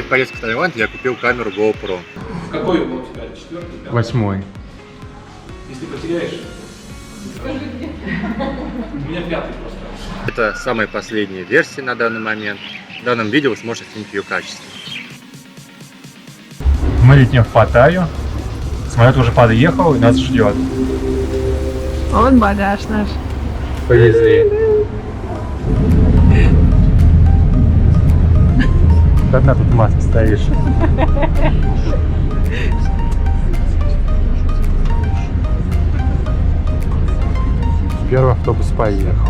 перед поездкой в Таиланд я купил камеру GoPro. Какой был у тебя? 4-й? 8. Если потеряешь, скажи мне. У меня 5-й просто. Это самая последняя версия на данный момент. В данном видео вы сможете оценить ее качество. Мы летим в Паттайю. Самолет уже подъехал и нас ждет. Вот багаж наш. Повезли. Одна тут маска стоишь. Первый автобус поехал.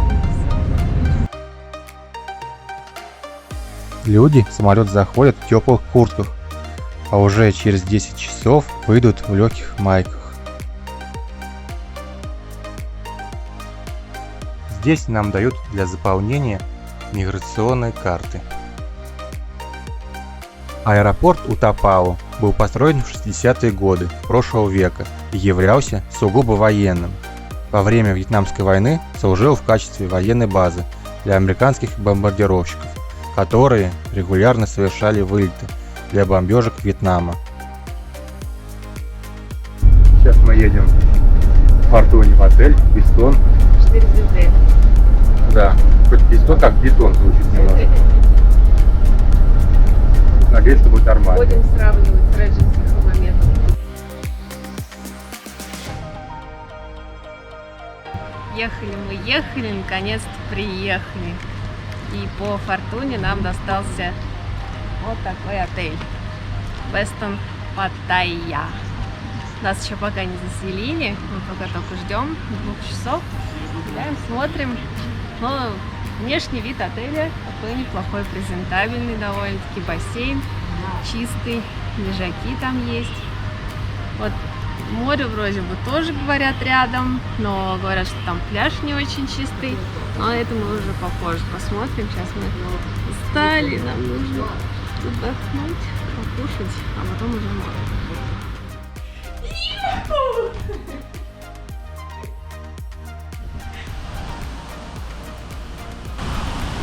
Люди в самолет заходят в теплых куртках, а уже через 10 часов выйдут в легких майках. Здесь нам дают для заполнения миграционной карты. Аэропорт Утапао был построен в 60-е годы прошлого века и являлся сугубо военным. Во время Вьетнамской войны служил в качестве военной базы для американских бомбардировщиков, которые регулярно совершали вылеты для бомбежек Вьетнама. Сейчас мы едем в Фортуне в отель Бистон. 4 звезды. Да, хоть Бистон как бетон звучит немного. Надеюсь, что будет нормально. Будем сравнивать с Редженси Хамамедом. Ехали, наконец-то приехали. И по фортуне нам достался вот такой отель. Weston Паттайя. Нас еще пока не заселили, мы пока только ждем 2 часов. Гуляем, смотрим. Но внешний вид отеля такой неплохой, презентабельный довольно-таки, бассейн чистый, лежаки там есть. Вот море вроде бы тоже говорят рядом, но говорят, что там пляж не очень чистый. Но это мы уже попозже посмотрим. Сейчас мы устали, нам нужно отдохнуть, покушать, а потом уже море.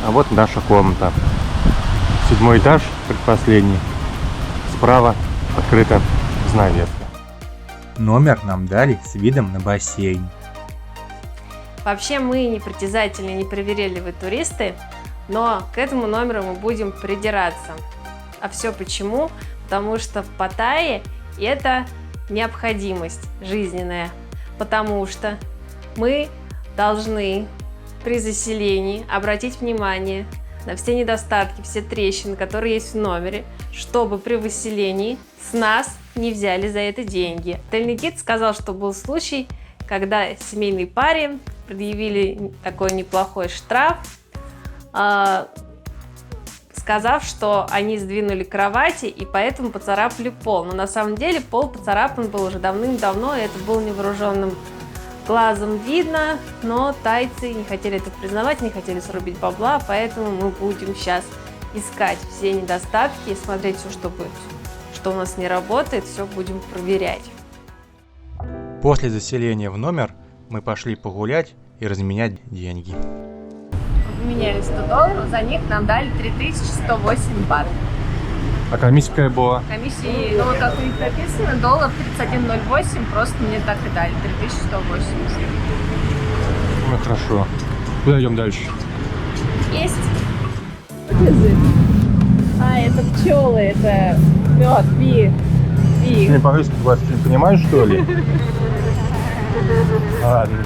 А вот наша комната. 7-й этаж, предпоследний. Справа открыта занавеска. Номер нам дали с видом на бассейн. Вообще мы не притязательные, не привередливые туристы, но к этому номеру мы будем придираться. А все почему? Потому что в Паттайе это необходимость жизненная, потому что мы должны при заселении обратить внимание на все недостатки, все трещины, которые есть в номере, чтобы при выселении с нас не взяли за это деньги. Отельный гид сказал, что был случай, когда семейной паре предъявили такой неплохой штраф, сказав, что они сдвинули кровати и поэтому поцарапали пол. Но на самом деле пол поцарапан был уже давным-давно, и это было невооруженным глазом видно, но тайцы не хотели это признавать, не хотели срубить бабла, поэтому мы будем сейчас искать все недостатки, смотреть все, что у нас не работает, все будем проверять. После заселения в номер мы пошли погулять и разменять деньги. Поменяли $100, за них нам дали 3108 бат. А комиссия была? Комиссии, ну вот как у них написано, доллар 3108, просто мне так и дали, 3180. Ну хорошо. Куда идем дальше? Есть. А, это пчелы, это мед, Ты не по-русски не понимаешь, что ли? Ладно.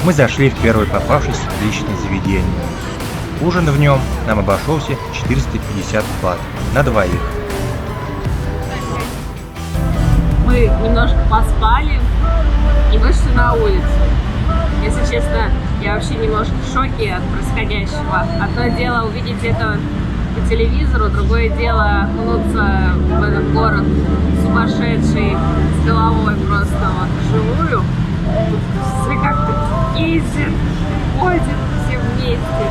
Мы зашли в первое попавшееся личное заведение. Ужин в нем нам обошелся 450 бат на двоих. Мы немножко поспали и вышли на улицу. Если честно, я вообще немножко в шоке от происходящего. Одно дело увидеть это по телевизору, другое дело окунуться в этот город сумасшедший, с головой просто вот вживую. Все как-то ездят, ходят все вместе.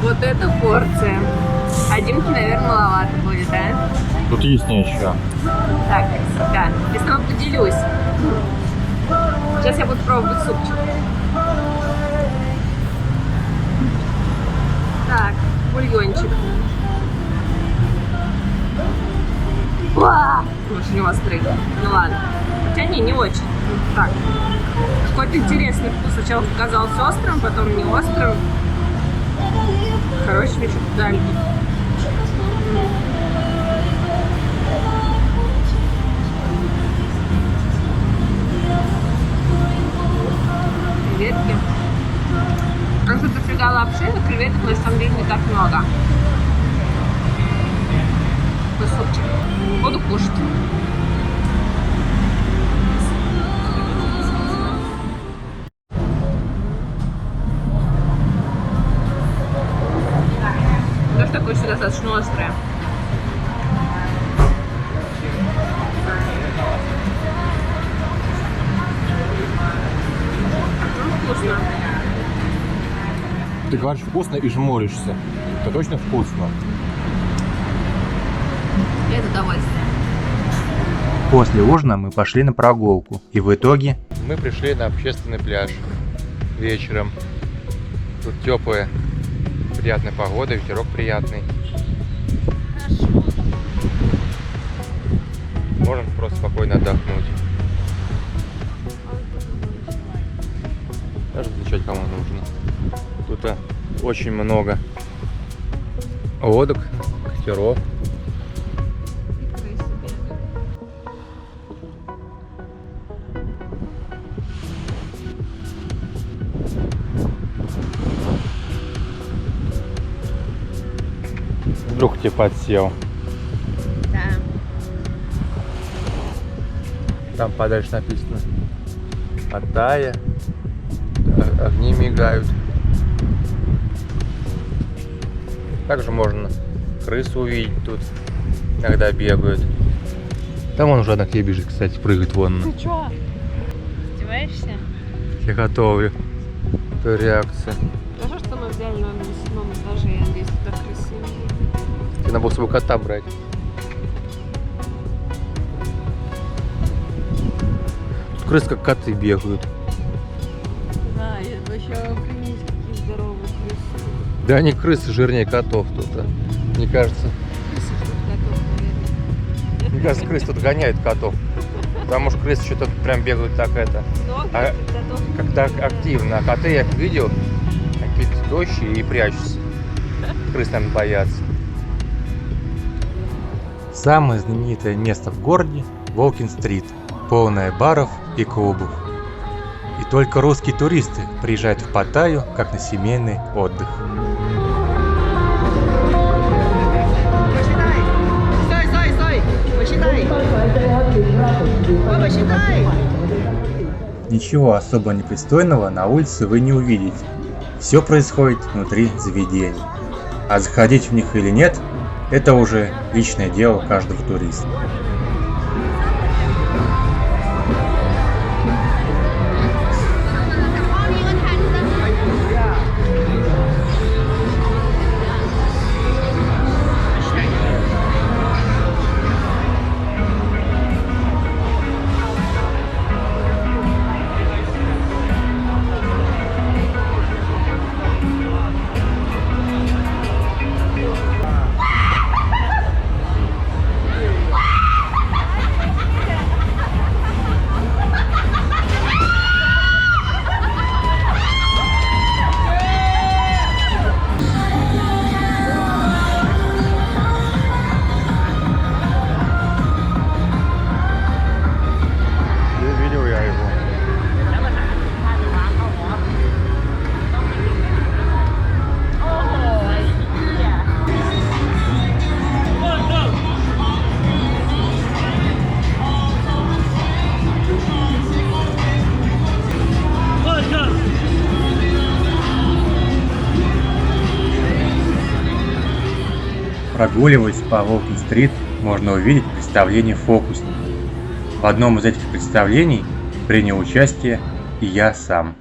Вот эта порция. А Димке, наверное, маловато будет, да? Тут есть не еще. Так, как всегда. Я сама поделюсь. Сейчас я буду пробовать супчик. Так, бульончик. Очень острый. Ну ладно. Хотя не очень. Так. Какой-то интересный вкус. Сначала показался острым, потом не острым. Короче, мне что-то дали. Креветки. А что дофига лапши, но креветок на самом деле не так много. Супчик. Буду кушать. Тоже такое все достаточно острое. Ну, вкусно. Ты говоришь вкусно и жмуришься. Это точно вкусно. Это удовольствие. После ужина мы пошли на прогулку. И в итоге мы пришли на общественный пляж вечером. Тут теплая, приятная погода, ветерок приятный. Хорошо. Можно просто спокойно отдохнуть. Даже отвечать кому нужно. Тут очень много лодок, катеров. Вдруг тебе подсел. Да. Там подальше написано Паттайя. Огни мигают. Также можно крысу увидеть тут. Иногда бегают. Там он уже одна к тебе бежит, кстати, прыгает вон. Ты чё? Издеваешься? Я готовлю. По реакции. Хорошо, что мы взяли на 7 этаже, я надеюсь, туда крысы не будет. Ты надо было с собой кота брать. Тут крысы как коты бегают. Да, я вообще охренеть, какие здоровые крысы. Да они крысы жирнее котов тут. Мне кажется. Крысы ждут котов, наверное. Мне кажется, крысы тут гоняют котов. Потому что крысы что-то прям бегают так это. Много А- котов. Как-то активно. А коты я их видел, какие-то тощие и прячутся. Крыс, наверное, боятся. Самое знаменитое место в городе – Волкин-стрит, полное баров и клубов. И только русские туристы приезжают в Паттайю как на семейный отдых. Ничего особо непристойного на улице вы не увидите. Все происходит внутри заведений. А заходить в них или нет – это уже личное дело каждого туриста. Прогуливаясь по Волкин-стрит, можно увидеть представление фокусников. В одном из этих представлений принял участие и я сам.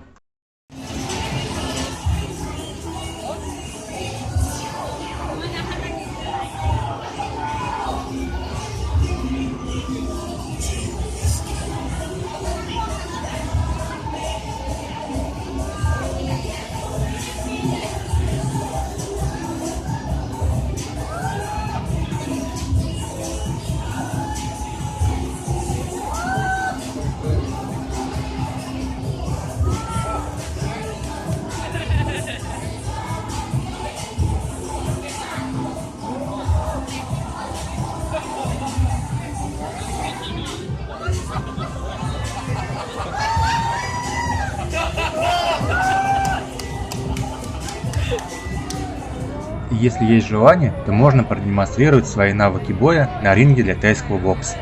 И если есть желание, то можно продемонстрировать свои навыки боя на ринге для тайского бокса.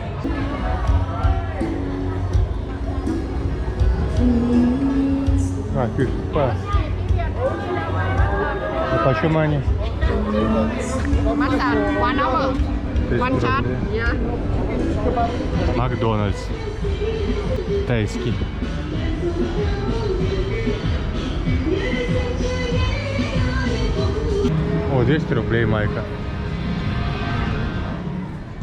А почем они? Макдональдс. Тайский. О, 200 рублей майка.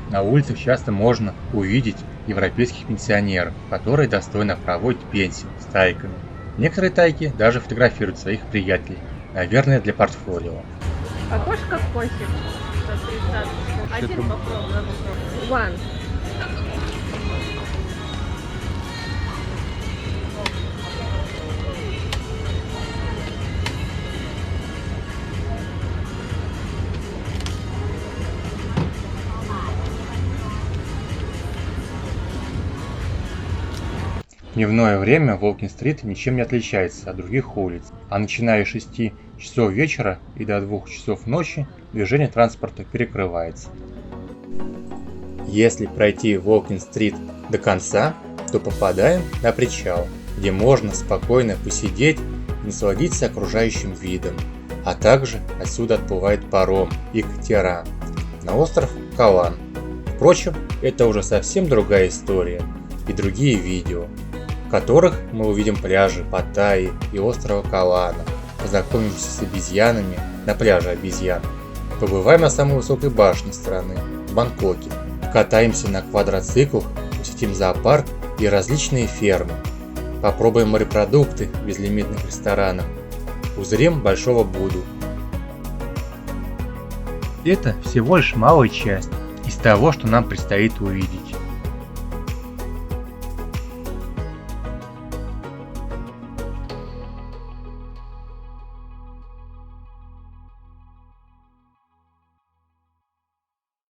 На улицах часто можно увидеть европейских пенсионеров, которые достойно проводят пенсию с тайками. Некоторые тайки даже фотографируют своих приятелей, наверное, для портфолио. Похож как котик. Один попробуй. One. В дневное время Волкин-стрит ничем не отличается от других улиц, а начиная с 6 часов вечера и до 2 часов ночи движение транспорта перекрывается. Если пройти Волкин-стрит до конца, то попадаем на причал, где можно спокойно посидеть и насладиться окружающим видом, а также отсюда отплывает паром Екатеран на остров Калан. Впрочем, это уже совсем другая история и другие видео, в которых мы увидим пляжи Паттайи и острова Калана, познакомимся с обезьянами на пляже обезьян, побываем на самой высокой башне страны, в Бангкоке, катаемся на квадроциклах, посетим зоопарк и различные фермы, попробуем морепродукты в безлимитных ресторанах, узрим Большого Будду. Это всего лишь малая часть из того, что нам предстоит увидеть.